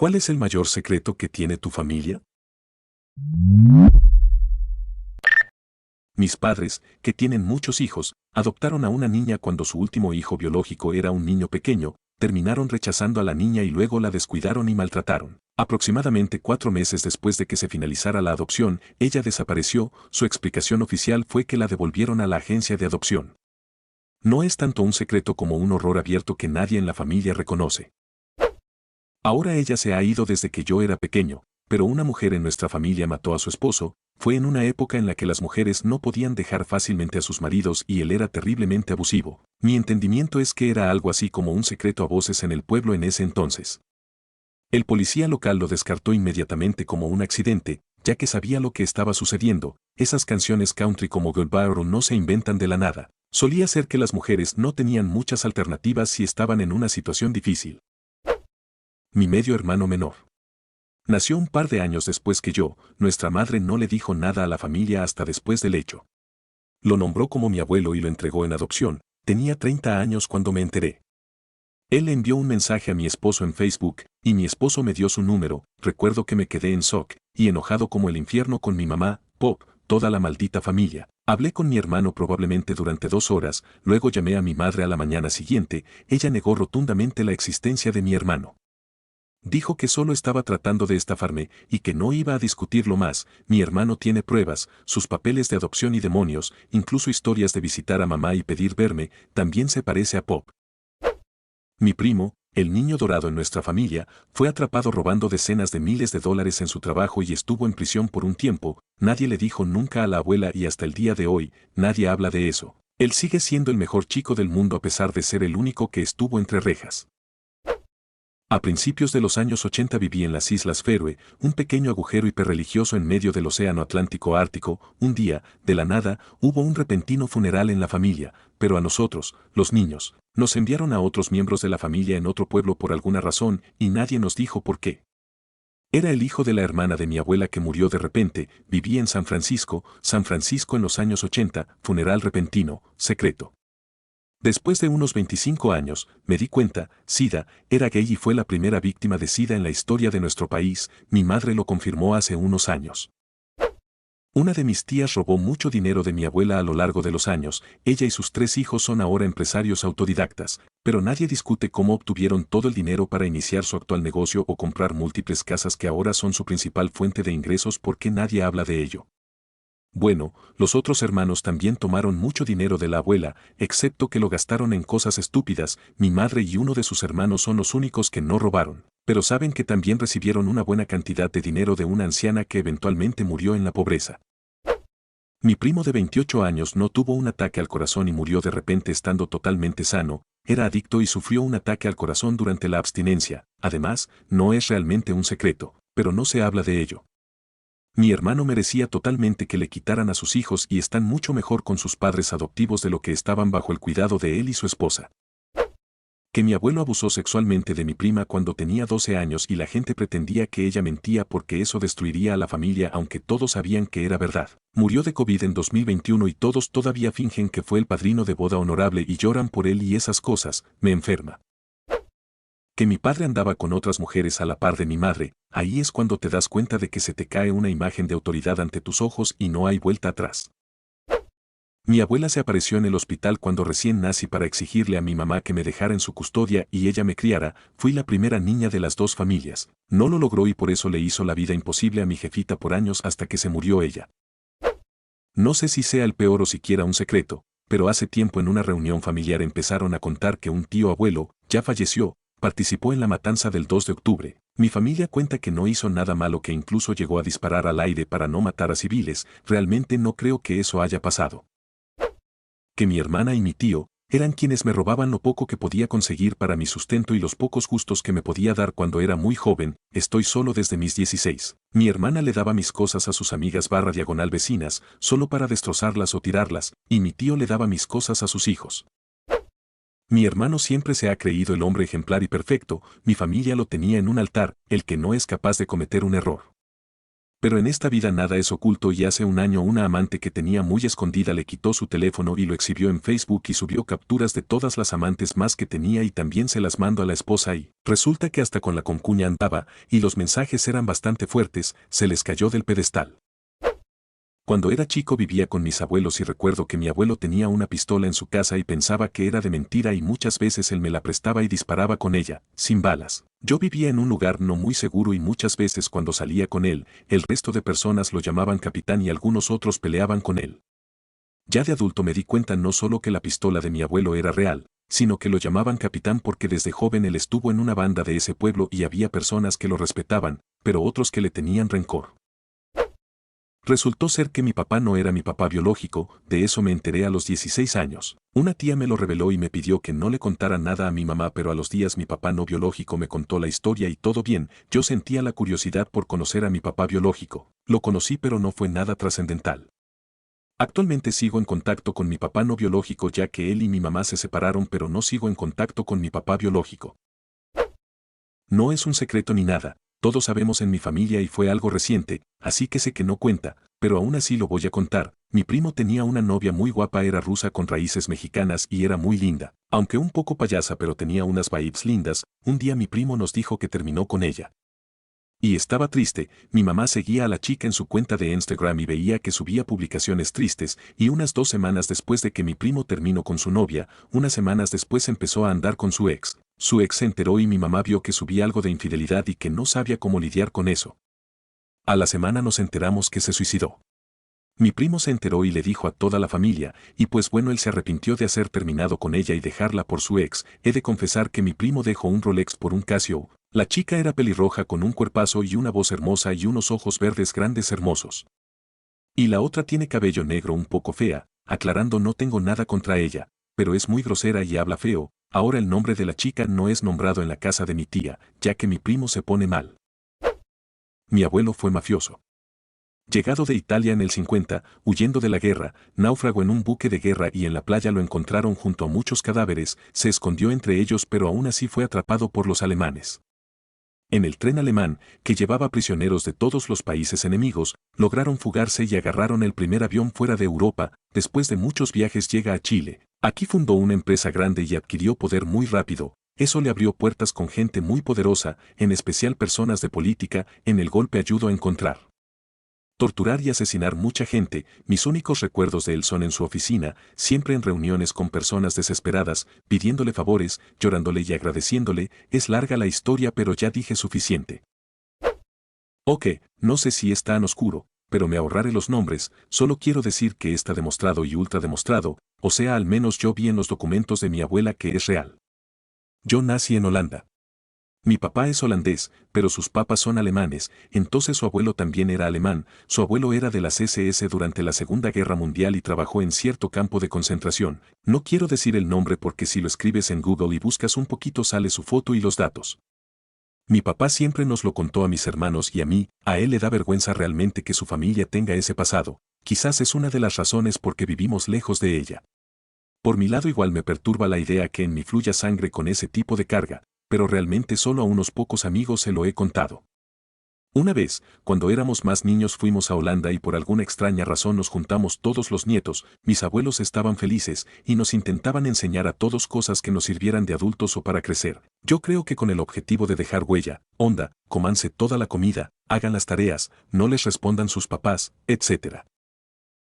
¿Cuál es el mayor secreto que tiene tu familia? Mis padres, que tienen muchos hijos, adoptaron a una niña cuando su último hijo biológico era un niño pequeño, terminaron rechazando a la niña y luego la descuidaron y maltrataron. Aproximadamente 4 meses después de que se finalizara la adopción, ella desapareció. Su explicación oficial fue que la devolvieron a la agencia de adopción. No es tanto un secreto como un horror abierto que nadie en la familia reconoce. Ahora ella se ha ido desde que yo era pequeño, pero una mujer en nuestra familia mató a su esposo. Fue en una época en la que las mujeres no podían dejar fácilmente a sus maridos y él era terriblemente abusivo. Mi entendimiento es que era algo así como un secreto a voces en el pueblo en ese entonces. El policía local lo descartó inmediatamente como un accidente, ya que sabía lo que estaba sucediendo. Esas canciones country como Goodbye no se inventan de la nada. Solía ser que las mujeres no tenían muchas alternativas si estaban en una situación difícil. Mi medio hermano menor. Nació un par de años después que yo. Nuestra madre no le dijo nada a la familia hasta después del hecho. Lo nombró como mi abuelo y lo entregó en adopción. Tenía 30 años cuando me enteré. Él le envió un mensaje a mi esposo en Facebook, y mi esposo me dio su número. Recuerdo que me quedé en shock, y enojado como el infierno con mi mamá, Pop, toda la maldita familia. Hablé con mi hermano probablemente durante 2 horas, luego llamé a mi madre a la mañana siguiente. Ella negó rotundamente la existencia de mi hermano. Dijo que solo estaba tratando de estafarme y que no iba a discutirlo más. Mi hermano tiene pruebas, sus papeles de adopción y demonios, incluso historias de visitar a mamá y pedir verme. También se parece a Pop. Mi primo, el niño dorado en nuestra familia, fue atrapado robando decenas de miles de dólares en su trabajo y estuvo en prisión por un tiempo. Nadie le dijo nunca a la abuela y hasta el día de hoy, nadie habla de eso. Él sigue siendo el mejor chico del mundo a pesar de ser el único que estuvo entre rejas. A principios de los años 80 viví en las Islas Feroe, un pequeño agujero hiperreligioso en medio del océano Atlántico Ártico. Un día, de la nada, hubo un repentino funeral en la familia, pero a nosotros, los niños, nos enviaron a otros miembros de la familia en otro pueblo por alguna razón y nadie nos dijo por qué. Era el hijo de la hermana de mi abuela que murió de repente. Vivía en San Francisco en los años 80, funeral repentino, secreto. Después de unos 25 años, me di cuenta, SIDA, era gay y fue la primera víctima de SIDA en la historia de nuestro país. Mi madre lo confirmó hace unos años. Una de mis tías robó mucho dinero de mi abuela a lo largo de los años. Ella y sus 3 hijos son ahora empresarios autodidactas, pero nadie discute cómo obtuvieron todo el dinero para iniciar su actual negocio o comprar múltiples casas que ahora son su principal fuente de ingresos. ¿Por qué nadie habla de ello? Bueno, los otros hermanos también tomaron mucho dinero de la abuela, excepto que lo gastaron en cosas estúpidas. Mi madre y uno de sus hermanos son los únicos que no robaron, pero saben que también recibieron una buena cantidad de dinero de una anciana que eventualmente murió en la pobreza. Mi primo de 28 años no tuvo un ataque al corazón y murió de repente estando totalmente sano. Era adicto y sufrió un ataque al corazón durante la abstinencia. Además, no es realmente un secreto, pero no se habla de ello. Mi hermano merecía totalmente que le quitaran a sus hijos y están mucho mejor con sus padres adoptivos de lo que estaban bajo el cuidado de él y su esposa. Que mi abuelo abusó sexualmente de mi prima cuando tenía 12 años y la gente pretendía que ella mentía porque eso destruiría a la familia aunque todos sabían que era verdad. Murió de COVID en 2021 y todos todavía fingen que fue el padrino de boda honorable y lloran por él y esas cosas. Me enferma. Que mi padre andaba con otras mujeres a la par de mi madre. Ahí es cuando te das cuenta de que se te cae una imagen de autoridad ante tus ojos y no hay vuelta atrás. Mi abuela se apareció en el hospital cuando recién nací para exigirle a mi mamá que me dejara en su custodia y ella me criara. Fui la primera niña de las 2 familias. No lo logró y por eso le hizo la vida imposible a mi jefita por años hasta que se murió ella. No sé si sea el peor o siquiera un secreto, pero hace tiempo en una reunión familiar empezaron a contar que un tío abuelo, ya falleció, participó en la matanza del 2 de octubre. Mi familia cuenta que no hizo nada malo, que incluso llegó a disparar al aire para no matar a civiles. Realmente no creo que eso haya pasado. Que mi hermana y mi tío eran quienes me robaban lo poco que podía conseguir para mi sustento y los pocos gustos que me podía dar cuando era muy joven. Estoy solo desde mis 16. Mi hermana le daba mis cosas a sus amigas /diagonal vecinas, solo para destrozarlas o tirarlas, y mi tío le daba mis cosas a sus hijos. Mi hermano siempre se ha creído el hombre ejemplar y perfecto. Mi familia lo tenía en un altar, el que no es capaz de cometer un error. Pero en esta vida nada es oculto y hace un año una amante que tenía muy escondida le quitó su teléfono y lo exhibió en Facebook y subió capturas de todas las amantes más que tenía y también se las mandó a la esposa y resulta que hasta con la concuña andaba y los mensajes eran bastante fuertes, se les cayó del pedestal. Cuando era chico vivía con mis abuelos y recuerdo que mi abuelo tenía una pistola en su casa y pensaba que era de mentira y muchas veces él me la prestaba y disparaba con ella, sin balas. Yo vivía en un lugar no muy seguro y muchas veces cuando salía con él, el resto de personas lo llamaban capitán y algunos otros peleaban con él. Ya de adulto me di cuenta no solo que la pistola de mi abuelo era real, sino que lo llamaban capitán porque desde joven él estuvo en una banda de ese pueblo y había personas que lo respetaban, pero otros que le tenían rencor. Resultó ser que mi papá no era mi papá biológico, de eso me enteré a los 16 años. Una tía me lo reveló y me pidió que no le contara nada a mi mamá, pero a los días mi papá no biológico me contó la historia y todo bien, yo sentía la curiosidad por conocer a mi papá biológico. Lo conocí pero no fue nada trascendental. Actualmente sigo en contacto con mi papá no biológico ya que él y mi mamá se separaron, pero no sigo en contacto con mi papá biológico. No es un secreto ni nada, todos sabemos en mi familia y fue algo reciente, así que sé que no cuenta, pero aún así lo voy a contar. Mi primo tenía una novia muy guapa, era rusa con raíces mexicanas y era muy linda, aunque un poco payasa pero tenía unas vibes lindas. Un día mi primo nos dijo que terminó con ella. Y estaba triste, mi mamá seguía a la chica en su cuenta de Instagram y veía que subía publicaciones tristes, y unas 2 semanas después de que mi primo terminó con su novia, unas semanas después empezó a andar con su ex. Su ex se enteró y mi mamá vio que subía algo de infidelidad y que no sabía cómo lidiar con eso. A la semana nos enteramos que se suicidó. Mi primo se enteró y le dijo a toda la familia, y pues bueno, él se arrepintió de haber terminado con ella y dejarla por su ex. He de confesar que mi primo dejó un Rolex por un Casio. La chica era pelirroja con un cuerpazo y una voz hermosa y unos ojos verdes grandes hermosos. Y la otra tiene cabello negro un poco fea, aclarando no tengo nada contra ella, pero es muy grosera y habla feo. Ahora el nombre de la chica no es nombrado en la casa de mi tía, ya que mi primo se pone mal. Mi abuelo fue mafioso. Llegado de Italia en el 50, huyendo de la guerra, náufrago en un buque de guerra y en la playa lo encontraron junto a muchos cadáveres, se escondió entre ellos pero aún así fue atrapado por los alemanes. En el tren alemán, que llevaba prisioneros de todos los países enemigos, lograron fugarse y agarraron el primer avión fuera de Europa. Después de muchos viajes llega a Chile. Aquí fundó una empresa grande y adquirió poder muy rápido. Eso le abrió puertas con gente muy poderosa, en especial personas de política. En el golpe ayudó a encontrar, torturar y asesinar mucha gente. Mis únicos recuerdos de él son en su oficina, siempre en reuniones con personas desesperadas, pidiéndole favores, llorándole y agradeciéndole. Es larga la historia pero ya dije suficiente. Ok, no sé si es tan oscuro, pero me ahorraré los nombres, solo quiero decir que está demostrado y ultra demostrado, o sea al menos yo vi en los documentos de mi abuela que es real. Yo nací en Holanda. Mi papá es holandés, pero sus papás son alemanes, entonces su abuelo también era alemán. Su abuelo era de las SS durante la Segunda Guerra Mundial y trabajó en cierto campo de concentración. No quiero decir el nombre porque si lo escribes en Google y buscas un poquito sale su foto y los datos. Mi papá siempre nos lo contó a mis hermanos y a mí. A él le da vergüenza realmente que su familia tenga ese pasado, quizás es una de las razones por qué vivimos lejos de ella. Por mi lado igual me perturba la idea que en mí fluya sangre con ese tipo de carga, pero realmente solo a unos pocos amigos se lo he contado. Una vez, cuando éramos más niños fuimos a Holanda y por alguna extraña razón nos juntamos todos los nietos. Mis abuelos estaban felices y nos intentaban enseñar a todos cosas que nos sirvieran de adultos o para crecer. Yo creo que con el objetivo de dejar huella, onda, comanse toda la comida, hagan las tareas, no les respondan sus papás, etc.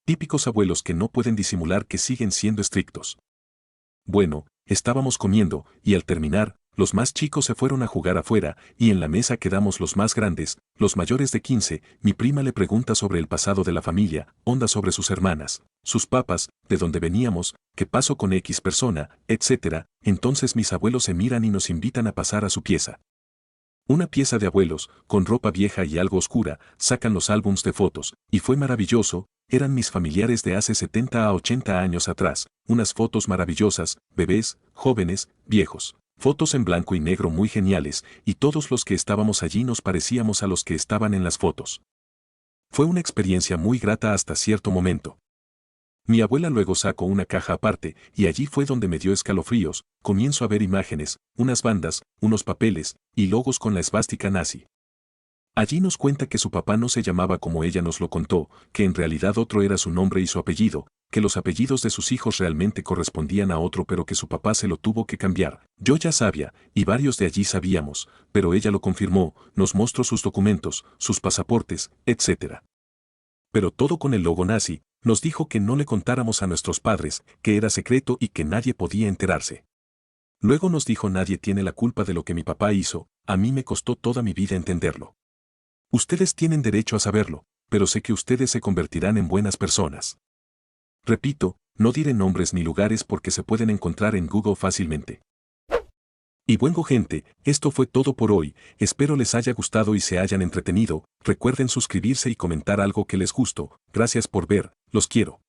Típicos abuelos que no pueden disimular que siguen siendo estrictos. Bueno, estábamos comiendo, y al terminar, los más chicos se fueron a jugar afuera, y en la mesa quedamos los más grandes, los mayores de 15. Mi prima le pregunta sobre el pasado de la familia, onda sobre sus hermanas, sus papás, de dónde veníamos, qué pasó con X persona, etc. Entonces mis abuelos se miran y nos invitan a pasar a su pieza. Una pieza de abuelos, con ropa vieja y algo oscura, sacan los álbums de fotos, y fue maravilloso. Eran mis familiares de hace 70 a 80 años atrás, unas fotos maravillosas, bebés, jóvenes, viejos. Fotos en blanco y negro muy geniales, y todos los que estábamos allí nos parecíamos a los que estaban en las fotos. Fue una experiencia muy grata hasta cierto momento. Mi abuela luego sacó una caja aparte, y allí fue donde me dio escalofríos. Comienzo a ver imágenes, unas bandas, unos papeles, y logos con la esvástica nazi. Allí nos cuenta que su papá no se llamaba como ella nos lo contó, que en realidad otro era su nombre y su apellido, que los apellidos de sus hijos realmente correspondían a otro pero que su papá se lo tuvo que cambiar. Yo ya sabía, y varios de allí sabíamos, pero ella lo confirmó, nos mostró sus documentos, sus pasaportes, etc. Pero todo con el logo nazi, nos dijo que no le contáramos a nuestros padres, que era secreto y que nadie podía enterarse. Luego nos dijo nadie tiene la culpa de lo que mi papá hizo, a mí me costó toda mi vida entenderlo. Ustedes tienen derecho a saberlo, pero sé que ustedes se convertirán en buenas personas. Repito, no diré nombres ni lugares porque se pueden encontrar en Google fácilmente. Y bueno gente, esto fue todo por hoy, espero les haya gustado y se hayan entretenido, recuerden suscribirse y comentar algo que les gustó, gracias por ver, los quiero.